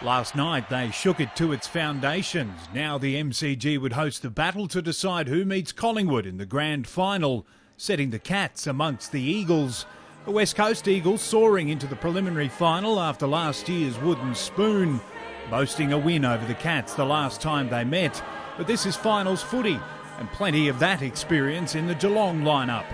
Last night they shook it to its foundations. Now the MCG would host the battle to decide who meets Collingwood in the grand final, setting the Cats amongst the Eagles. The West Coast Eagles soaring into the preliminary final after last year's wooden spoon, boasting a win over the Cats the last time they met. But this is finals footy, and plenty of that experience in the Geelong lineup.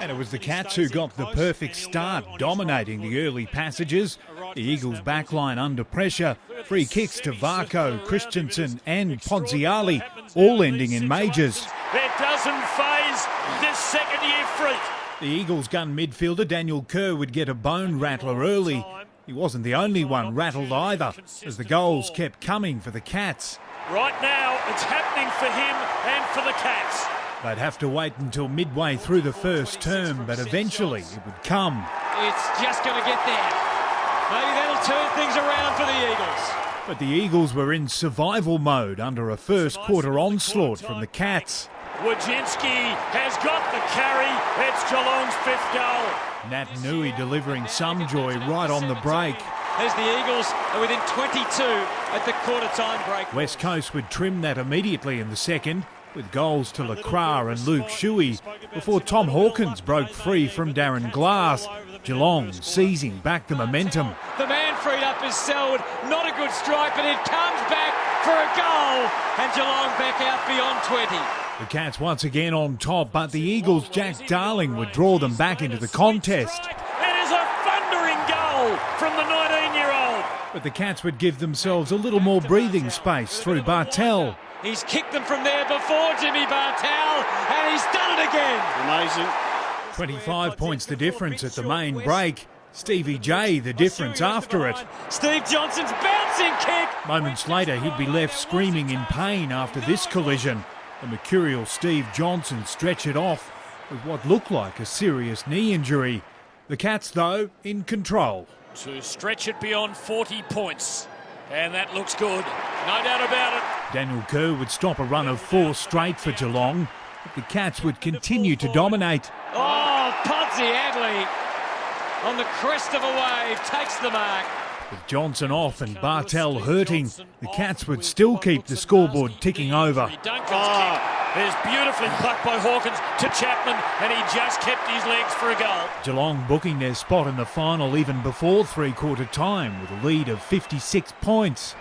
And it was the Cats who got the perfect start, dominating the early passages. The Eagles' backline under pressure. Free kicks to Varco, Christensen and Ponziali, all ending in majors. That doesn't faze this second-year freak. The Eagles' gun midfielder Daniel Kerr would get a bone rattler early. He wasn't the only one rattled either, as the goals kept coming for the Cats. Right now, it's happening for him and for the Cats. They'd have to wait until midway through the first term, but eventually it would come. It's just going to get there. Maybe that'll turn things around for the Eagles. But the Eagles were in survival mode under a first quarter onslaught from the Cats. Wojcinski has got the carry. It's Geelong's fifth goal. Nat Nui delivering some joy right on the break. As the Eagles are within 22 at the quarter-time break. West Coast would trim that immediately in the second, with goals to Lacroix and Luke Shuey, before Tom Hawkins broke free from Darren Glass. Geelong seizing back the momentum. The man freed up is Selwood. Not a good strike, but it comes back for a goal. And Geelong back out beyond 20. The Cats once again on top, but the Eagles' Jack Darling would draw them back into the contest. It is a thundering goal from the 19-year-old. But the Cats would give themselves a little more breathing space through Bartel. He's kicked them from there before, Jimmy Bartel, and he's done it again. Amazing. 25 points the difference at the main break. Stevie J the difference after it. Steve Johnson's bouncing kick. Moments later he'd be left screaming in pain after this collision. The mercurial Steve Johnson stretched it off with what looked like a serious knee injury. The Cats, though, in control. To stretch it beyond 40 points. And that looks good. No doubt about it. Daniel Kerr would stop a run of 4 straight for Geelong. But the Cats would continue to dominate. Oh, Ponziali on the crest of a wave takes the mark. With Johnson off and Bartel hurting, the Cats would still keep the scoreboard ticking over. Duncan's kick is beautifully plucked by Hawkins to Chapman, and he just kept his legs for a goal. Geelong booking their spot in the final even before three-quarter time with a lead of 56 points.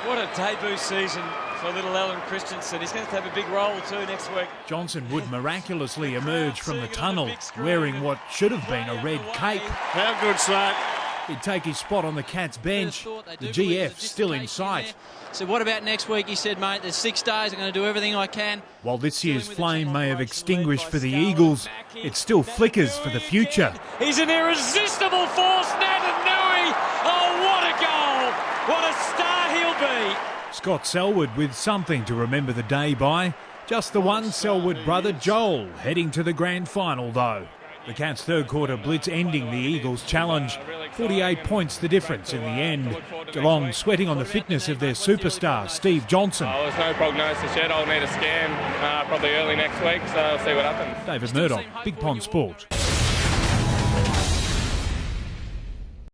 What a debut season for little Alan Christensen. He's going to have a big role too next week. Johnson would miraculously emerge from the tunnel wearing what should have been a red cape. How good, son. He'd take his spot on the Cats bench. The GF still in sight. So what about next week? He said, mate, there's 6 days. I'm going to do everything I can. While this year's flame may have extinguished for the Eagles, it still flickers for the future. He's an irresistible force, Nat Nui. Oh, what a goal. What a star he'll be. Scott Selwood with something to remember the day by. Just the one Selwood brother Joel heading to the grand final, though. The Cats' third quarter blitz ending the Eagles' challenge. 48 points the difference in the end. Geelong sweating on the fitness of their superstar, Steve Johnson. There's no prognosis yet. I'll need a scan probably early next week, so I'll see what happens. David Murdoch, Big Pond Sport.